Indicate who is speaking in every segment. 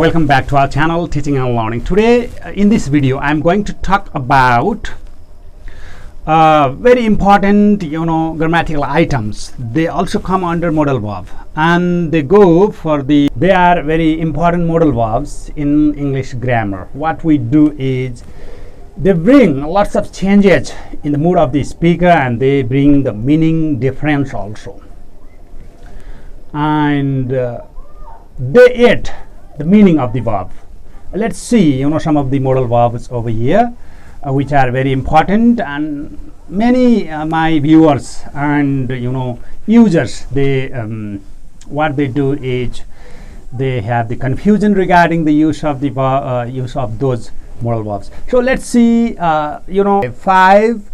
Speaker 1: welcome back to our channel Teaching and Learning. Today in this video I'm going to talk about very important grammatical items. They also come under modal verb and they are very important modal verbs in English grammar. What we do is they bring lots of changes in the mood of the speaker and they bring the meaning difference also, and they add the meaning of the verb. Let's see some of the modal verbs over here which are very important, and many my viewers and users, they what they do is they have the confusion regarding the use of the use of those modal verbs. So let's see 5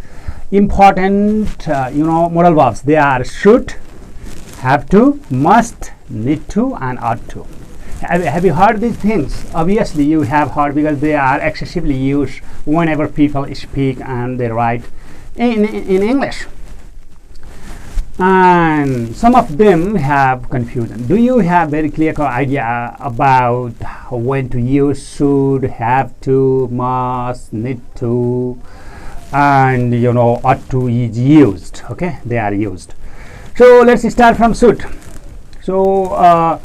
Speaker 1: important modal verbs. They are should, have to, must, need to, and ought to. Have you heard these things? Obviously you have heard, because they are excessively used whenever people speak and they write in English, and some of them have confusion. Do you have very clear idea about when to use should, have to, must, need to, and ought to is used? Okay, they are used. So let's start from should. So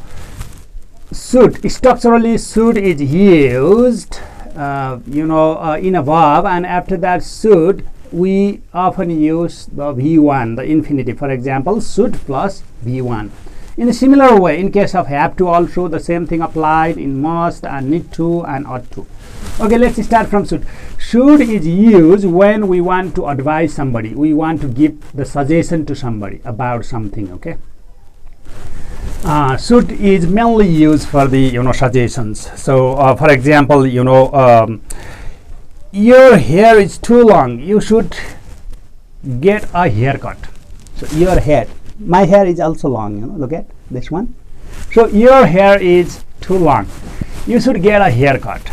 Speaker 1: should, structurally should is used in a verb, and after that should we often use the V1, the infinitive. For example, should plus V1. In a similar way, in case of have to also the same thing applied in must and need to and ought to. Okay, let's start from should. Should is used when we want to advise somebody, we want to give the suggestion to somebody about something. Okay, should is mainly used for the suggestions. So for example, your hair is too long, you should get a haircut. So your hair, my hair is also long, look at this one. So your hair is too long, you should get a haircut.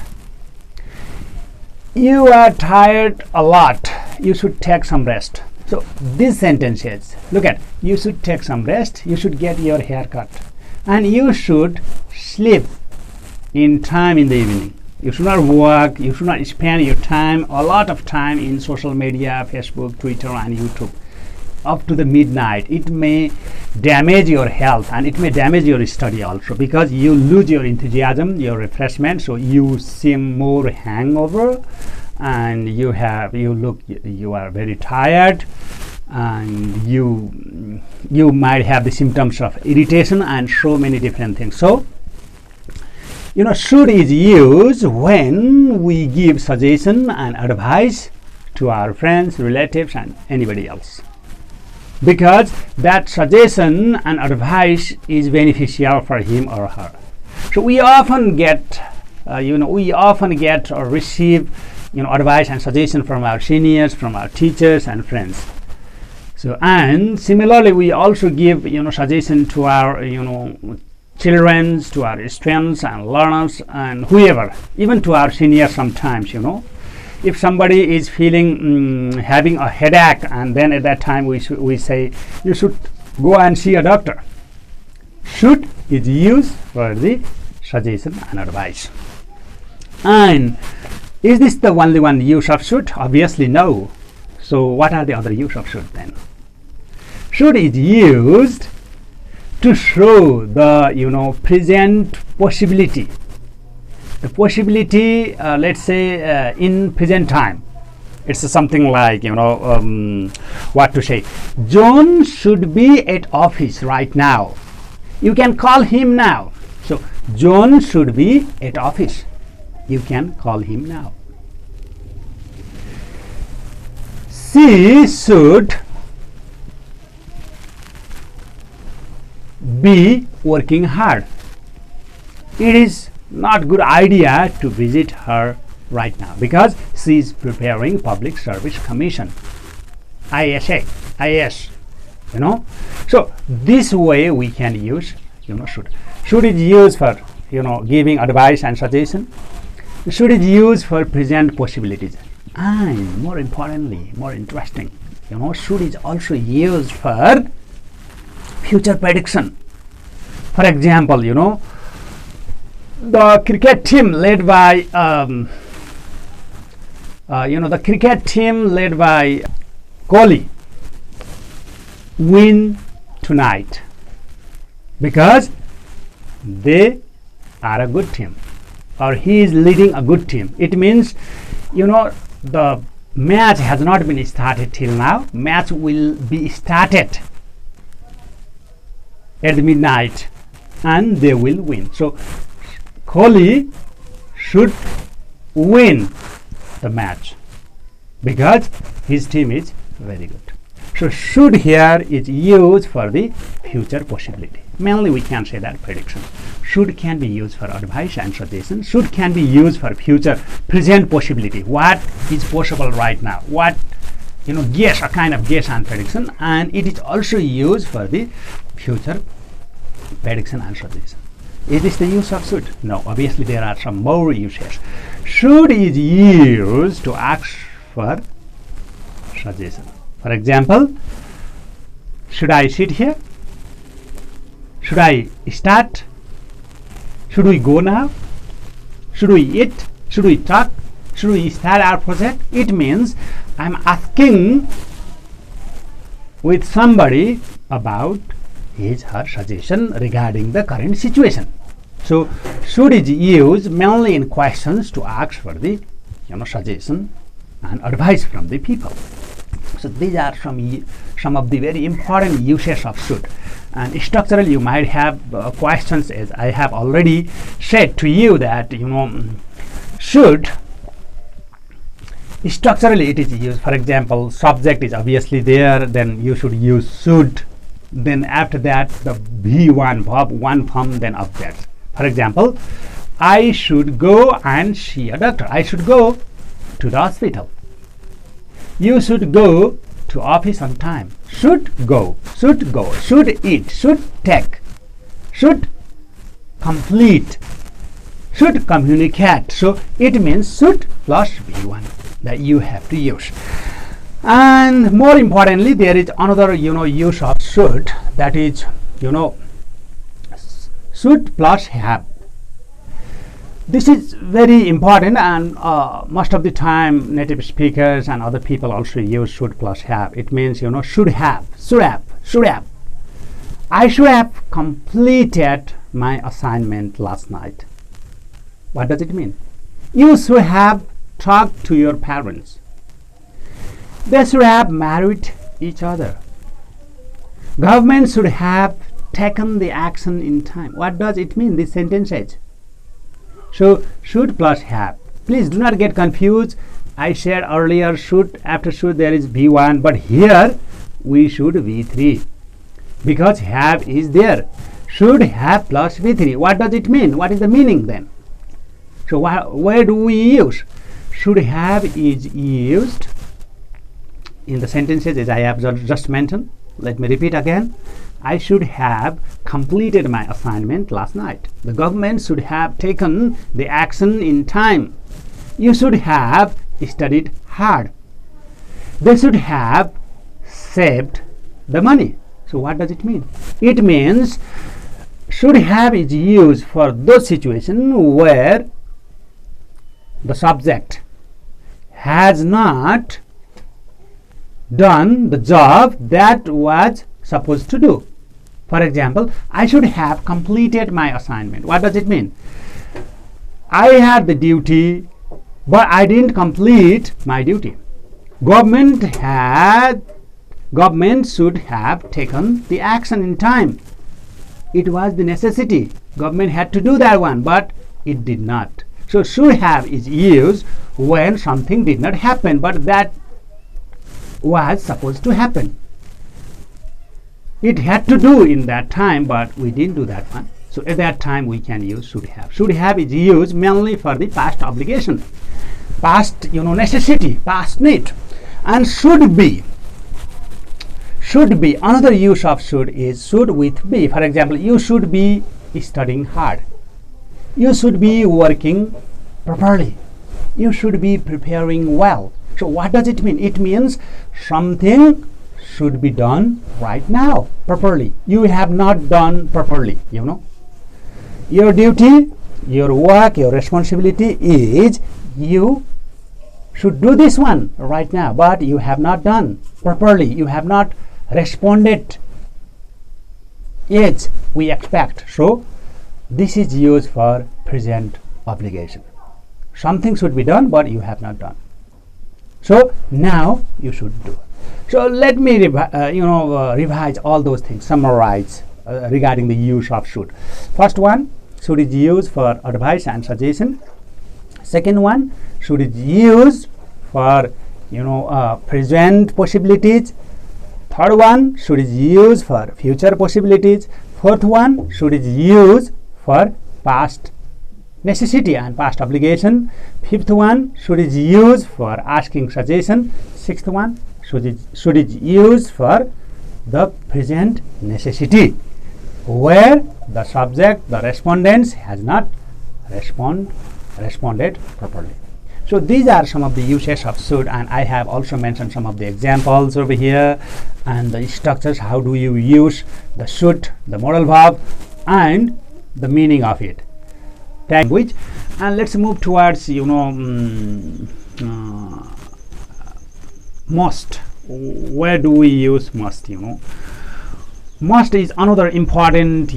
Speaker 1: You are tired a lot, you should take some rest. So these sentences, look at, you should take some rest, you should get your hair cut, and you should sleep in time in the evening. You should not work, you should not spend your time, a lot of time in social media, Facebook, Twitter and YouTube up to the midnight. It may damage your health and it may damage your study also, because you lose your enthusiasm, your refreshment, so you seem more hangover and you are very tired, and you might have the symptoms of irritation and so many different things. So should is used when we give suggestion and advice to our friends, relatives and anybody else, because that suggestion and advice is beneficial for him or her. So we often get or receive advice and suggestion from our seniors, from our teachers and friends. So, and similarly we also give suggestion to our children, to our students and learners and whoever, even to our seniors sometimes. If somebody is feeling having a headache, and then at that time we say you should go and see a doctor. Should is used for the suggestion and advice. And is this the only one use of should? Obviously no. So what are the other use of should then? Should is used to show the present possibility. The possibility, let's say in present time, it's something like what to say. John should be at office right now. You can call him now. So John should be at office. You can call him now. She should be working hard. It is not good idea to visit her right now because she is preparing public service commission, IAS. So this way we can use should. Should is used for giving advice and suggestion. Should is used for present possibilities, and more importantly, more interesting, should is also used for future prediction. For example, the cricket team led by the cricket team led by Kohli win tonight because they are a good team, or he is leading a good team. It means, the match has not been started till now. Match will be started at midnight and they will win. So Kohli should win the match because his team is very good. So should here is used for the future possibility. Mainly we can say that prediction. Should can be used for advice and suggestion. Should can be used for future present possibility. What is possible right now? What, guess, a kind of guess and prediction. And it is also used for the future prediction and suggestion. Is this the use of should? No, obviously there are some more uses. Should is used to ask for suggestion. For example, should I sit here? Should I start? Should we go now? Should we eat? Should we talk? Should we start our project? It means I'm asking with somebody about his or her suggestion regarding the current situation. So should is used mainly in questions to ask for the suggestion and advice from the people. So these are some of the very important uses of should. And structurally you might have questions, as I have already said to you that should structurally it is used. For example, subject is obviously there, then you should use should. Then after that the V1 verb, one form, then objects. For example, I should go and see a doctor. I should go to the hospital. You should go to office on time. Should go, should eat, should take, should complete, should communicate. So it means should plus V1 that you have to use. And more importantly, there is another use of should, that is should plus have. This is very important, and most of the time native speakers and other people also use should plus have. It means should have. I should have completed my assignment last night. What does it mean? You should have talked to your parents. They should have married each other. Government should have taken the action in time. What does it mean, this sentence says? So should plus have. Please do not get confused. I said earlier should, after should there is V1, but here we should V3 because have is there. Should have plus V3. What does it mean? What is the meaning then? So where do we use? Should have is used in the sentences as I have just mentioned. Let me repeat again. I should have completed my assignment last night. The government should have taken the action in time. You should have studied hard. They should have saved the money. So what does it mean? It means should have is used for those situations where the subject has not done the job that was supposed to do. For example, I should have completed my assignment. What does it mean? I had the duty, but I didn't complete my duty. Government should have taken the action in time. It was the necessity. Government had to do that one, but it did not. So should have is used when something did not happen, but that was supposed to happen. It had to do in that time, but we didn't do that one. So at that time we can use should have. Should have is used mainly for the past obligation, past necessity, past need. And should be. Another use of should is should with be. For example, you should be studying hard. You should be working properly. You should be preparing well. So what does it mean? It means something should be done right now properly. You have not done properly. Your duty your work, your responsibility is you should do this one right now, but you have not done properly, you have not responded as we expect. So this is used for present obligation. Something should be done, but you have not done. So now you should do. So let me revise all those things, summarize regarding the use of should. First one, should is used for advice and suggestion. Second one, should is used for present possibilities. Third one, should is used for future possibilities. Fourth one, should is used for past necessity and past obligation. Fifth one, should is used for asking suggestion. Sixth one, should is used for the present necessity, where the subject, the respondents, has not responded properly. So these are some of the uses of should, and I have also mentioned some of the examples over here and the structures. How do you use the should, the modal verb, and the meaning of it. Language. And let's move towards must. Where do we use must? Must is another important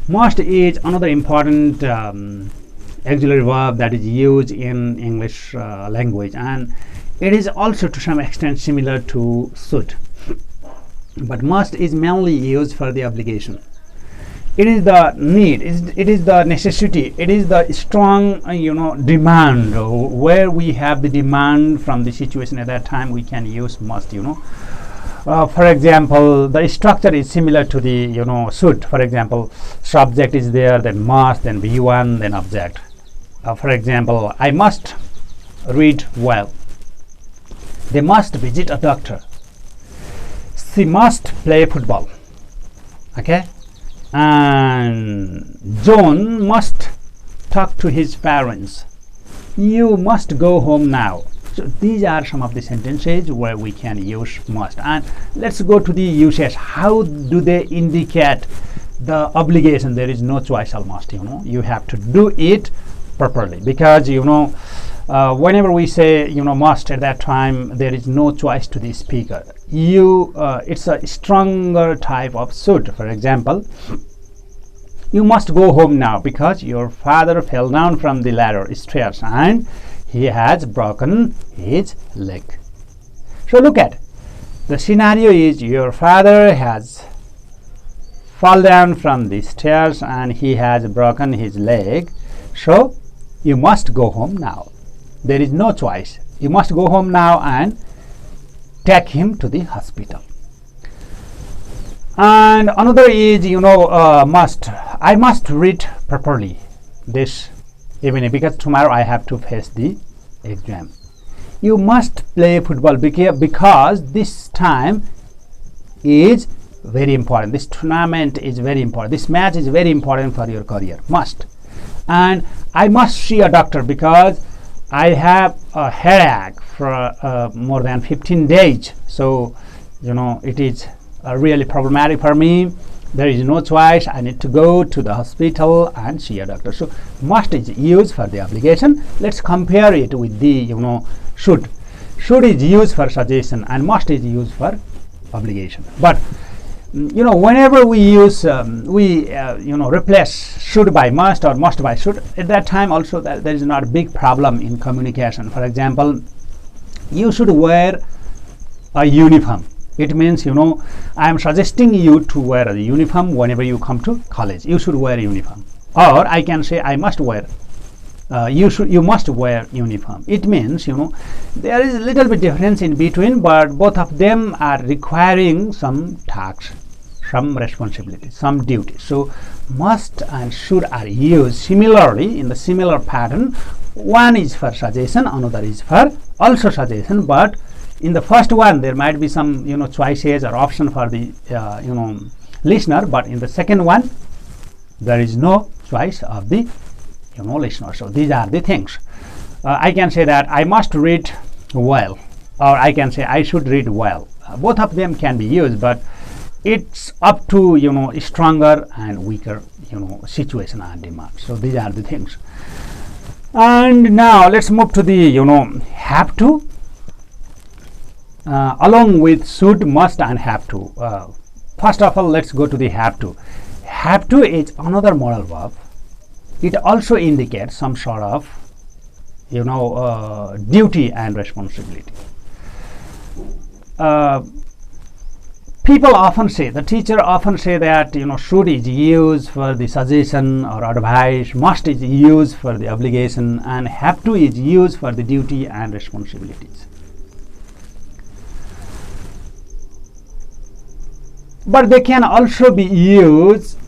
Speaker 1: must is another important auxiliary verb that is used in English language, and it is also to some extent similar to should, but must is mainly used for the obligation. It is the need, it is the necessity, it is the strong demand. Where we have the demand from the situation at that time, we can use must. For example, the structure is similar to the should. For example, subject is there, then must, then V1, then object. For example, I must read well. They must visit a doctor. She must play football. Okay, and John must talk to his parents. You must go home now. So these are some of the sentences where we can use must. And let's go to the uses. How do they indicate the obligation? There is no choice almost. You have to do it properly, because whenever we say must, at that time there is no choice to the speaker. It's a stronger type of should. For example, you must go home now because your father fell down from the ladder stairs and he has broken his leg. So look at the scenario is your father has fallen down from the stairs and he has broken his leg. So you must go home now. There is no choice. You must go home now and take him to the hospital. And another is must. I must read properly this evening because tomorrow I have to face the exam. You must play football because this time is very important. This tournament is very important. This match is very important for your career. Must. And I must see a doctor because I have a headache for more than 15 days. So it is really problematic for me. There is no choice. I need to go to the hospital and see a doctor. So must is used for the obligation. Let's compare it with the should. Should is used for suggestion and must is used for obligation. But whenever we use replace should by must or must by should, at that time also there is not a big problem in communication. For example, you should wear a uniform. It means I am suggesting you to wear a uniform whenever you come to college. You should wear a uniform. Or I can say I must wear. You must wear uniform. It means there is a little bit difference in between, but both of them are requiring some tasks, some responsibilities, some duties. So must and should are used similarly in the similar pattern. One is for suggestion, another is for also suggestion, but in the first one there might be some choices or option for the listener, but in the second one there is no choice of the listener. So these are the things. I can say that I must read well, or I can say I should read well. Both of them can be used, but it's up to stronger and weaker situation and demand. So these are the things. And now let's move to the have to, along with should, must, and have to. First of all, let's go to the have to. Have to is another modal verb. It also indicates some sort of duty and responsibility. People often say, the teacher often say that should is used for the suggestion or advice, must is used for the obligation, and have to is used for the duty and responsibilities. But they can also be used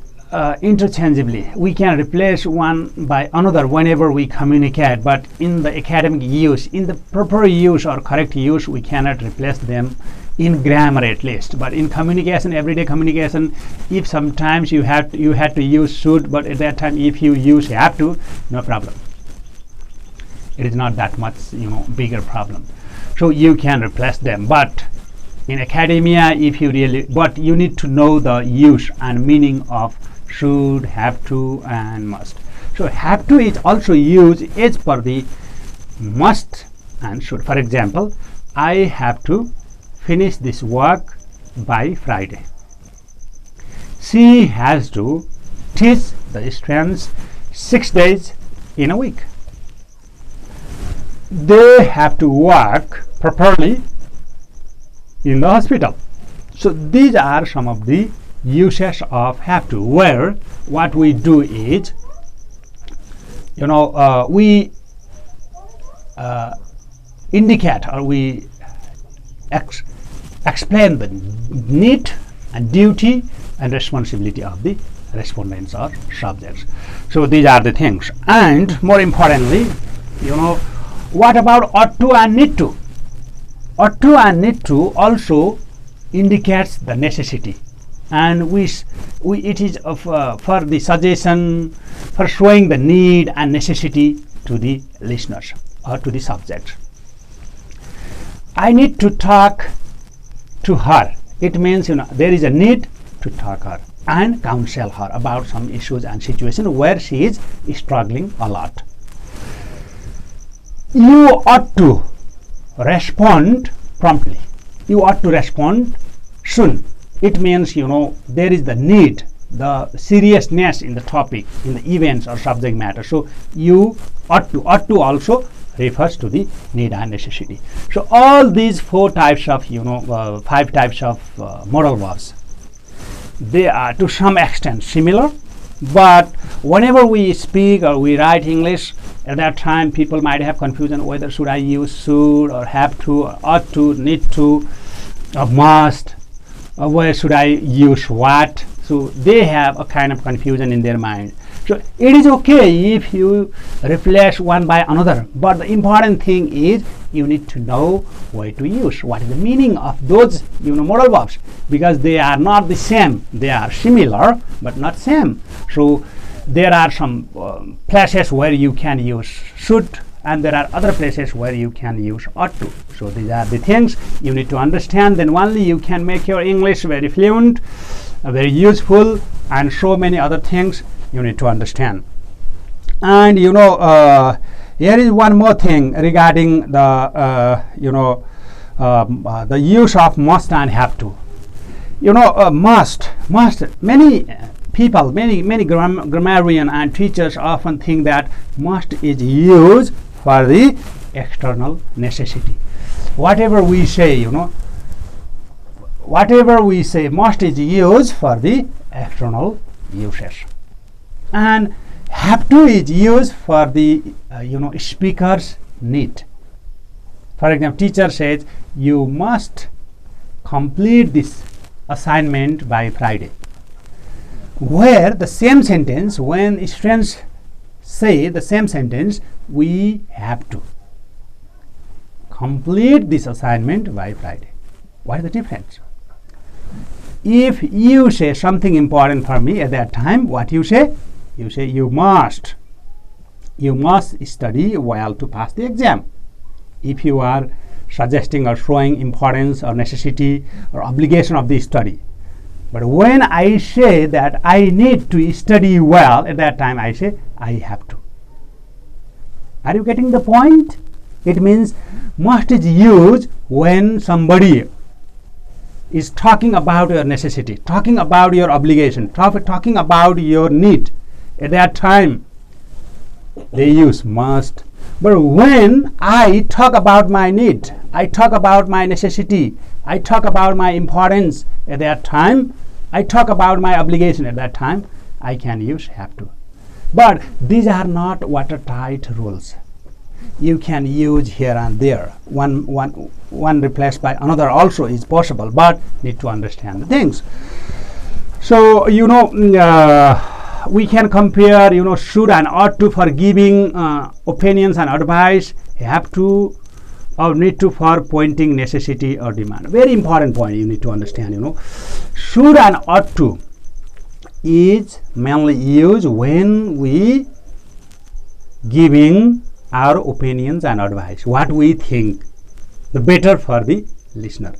Speaker 1: interchangeably. We can replace one by another whenever we communicate, but in the academic use, in the proper use or correct use, we cannot replace them in grammar at least. But in communication, everyday communication, if sometimes you had to use should, but at that time if you use have to, no problem. It is not that much bigger problem. So you can replace them. But in academia, but you need to know the use and meaning of should, have to, and must. So have to is also used as per the must and should. For example, I have to finish this work by Friday. She has to teach the students 6 days in a week. They have to work properly in the hospital. So these are some of the uses of have to, where what we do is we indicate or we explain the need and duty and responsibility of the respondents or subjects. So these are the things. And more importantly, what about ought to and need to? Ought to and need to also indicates the necessity, and it is for the suggestion, for showing the need and necessity to the listeners or to the subject. I need to talk to her. It means there is a need to talk her and counsel her about some issues and situations where she is struggling a lot. You ought to respond promptly. You ought to respond soon. It means there is the need, the seriousness in the topic, in the events or subject matter. So you ought to also refers to the need and necessity. So all these 4 types of 5 types of modal verbs, they are to some extent similar, but whenever we speak or we write English, at that time people might have confusion whether should I use should or have to or ought to, need to, or must, or where should I use what. So they have a kind of confusion in their mind. So it is okay if you replace one by another, but the important thing is you need to know where to use, what is the meaning of those modal verbs, because they are not the same. They are similar but not same. So there are some places where you can use should, and there are other places where you can use ought to. So these are the things you need to understand, then only you can make your English very fluent, very useful, and so many other things you need to understand. And here is one more thing regarding the the use of must and have to. Must, many people, many grammarian and teachers often think that must is used for the external necessity. Whatever we say, must is used for the external uses, and have to is used for the speaker's need. For example, teacher says you must complete this assignment by Friday, where the same sentence, when students say the same sentence, we have to complete this assignment by Friday. What is the difference? If you say something important for me at that time, what you say? You say you must study well to pass the exam. If you are suggesting or showing importance or necessity or obligation of the study, But when I say that I need to study well, at that time I say I have to. Are you getting the point? It means must is used when somebody is talking about your necessity, talking about your obligation, talking about your need. At that time they use must. But when I talk about my need, I talk about my necessity, I talk about my importance, at that time I talk about my obligation, at that time I can use have to. But these are not watertight rules. You can use here and there. One replaced by another also is possible, but need to understand the things. So we can compare should and ought to for giving opinions and advice, have to or need to for pointing necessity or demand. Very important point you need to understand. Should and ought to is mainly used when we giving our opinions and advice, what we think the better for the listener.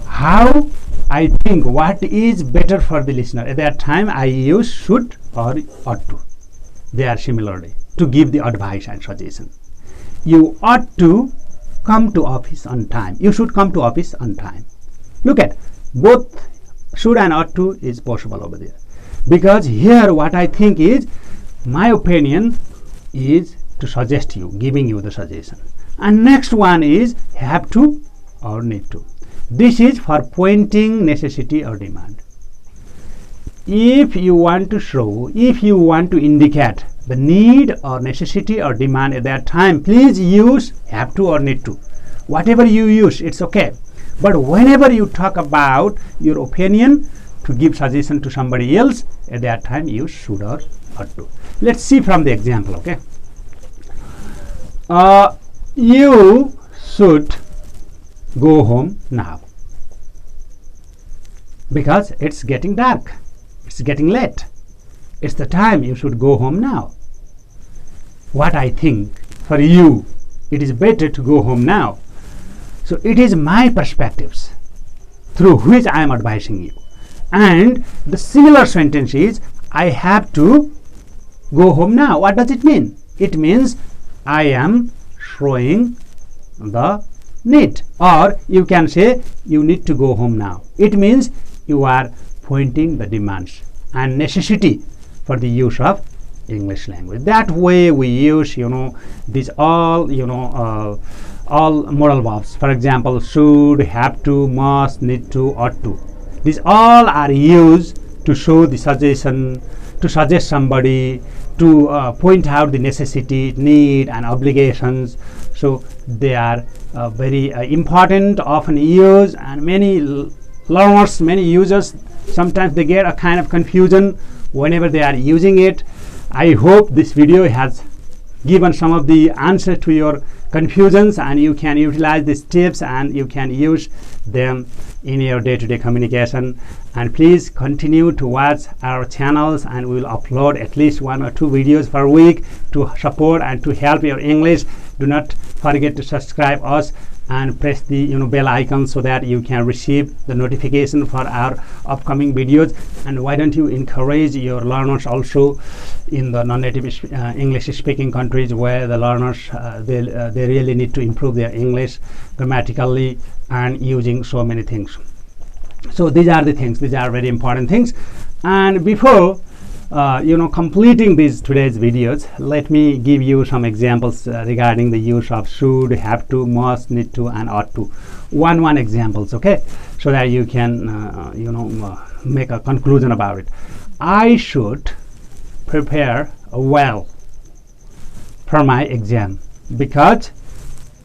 Speaker 1: How I think what is better for the listener, at that time I use should or ought to. They are similarly to give the advice and suggestion. You ought to come to office on time. You should come to office on time. Look at both should and ought to is possible over there, because here what I think is my opinion is to suggest you, giving you the suggestion, and next one is have to or need to. This is for pointing necessity or demand. If you want to show, if you want to indicate the need or necessity or demand at that time, please use have to or need to. Whatever you use, it's okay. But whenever you talk about your opinion to give suggestion to somebody else, at that time use should or ought to. Let's see from the example, okay? You should go home now because it's getting dark, it's getting late, it's the time you should go home now. What I think for you, it is better to go home now. So it is my perspectives through which I am advising you. And the similar sentence is I have to go home now. What does it mean? It means I am showing the need, or you can say you need to go home now. It means you are pointing the demands and necessity for the use of English language. That way we use these all modal verbs. For example, should, have to, must, need to, ought to. These all are used to show the suggestion, to suggest somebody, to point out the necessity, need and obligations. So they are very important, often used, and many learners, many users, sometimes they get a kind of confusion whenever they are using it. I hope this video has given some of the answer to your confusions, and you can utilize these tips and you can use them in your day-to-day communication. And please continue to watch our channels, and we will upload at least 1 or 2 videos per week to support and to help your English. Do not forget to subscribe us and press the bell icon so that you can receive the notification for our upcoming videos. And why don't you encourage your learners also in the non-native English speaking countries, where the learners they really need to improve their English grammatically and using so many things. So these are the things, these are very important things. And before completing these today's videos, let me give you some examples regarding the use of should, have to, must, need to and ought to. One examples, okay, so that you can make a conclusion about it. I should prepare well for my exam because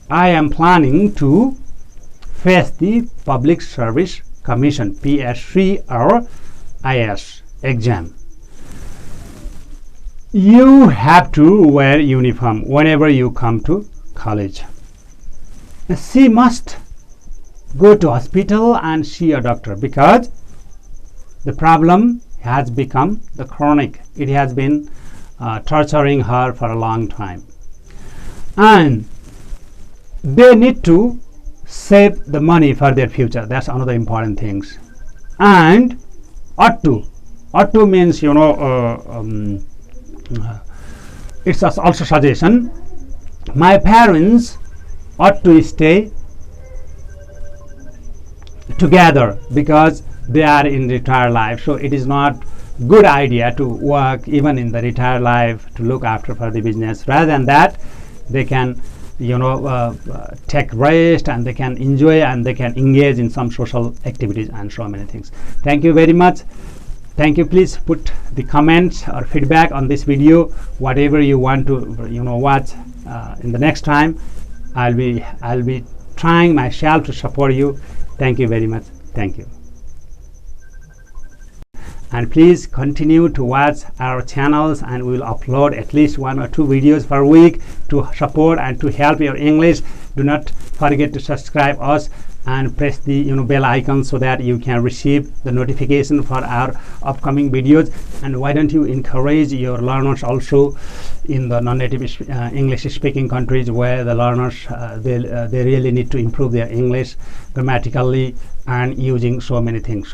Speaker 1: I am planning to face the Public Service Commission PSC or IS exam. You have to wear uniform whenever you come to college. She must go to hospital and see a doctor because the problem has become the chronic. It has been torturing her for a long time. And they need to save the money for their future. That's another important thing. And ought to means, you know, it's also suggestion. My parents ought to stay together because they are in retired life, so it is not good idea to work even in the retired life to look after for the business. Rather than that, they can, you know, take rest, and they can enjoy, and they can engage in some social activities and so many things. Thank you very much. Thank you. Please put the comments or feedback on this video, whatever you want to, you know, watch in the next time. I'll be trying myself to support you. Thank you very much. Thank you. And please continue to watch our channels, and we will upload at least 1 or 2 videos per week to support and to help your English. Do not forget to subscribe us and press the, you know, bell icon so that you can receive the notification for our upcoming videos. And why don't you encourage your learners also in the non-native English speaking countries, where the learners they really need to improve their English grammatically and using so many things.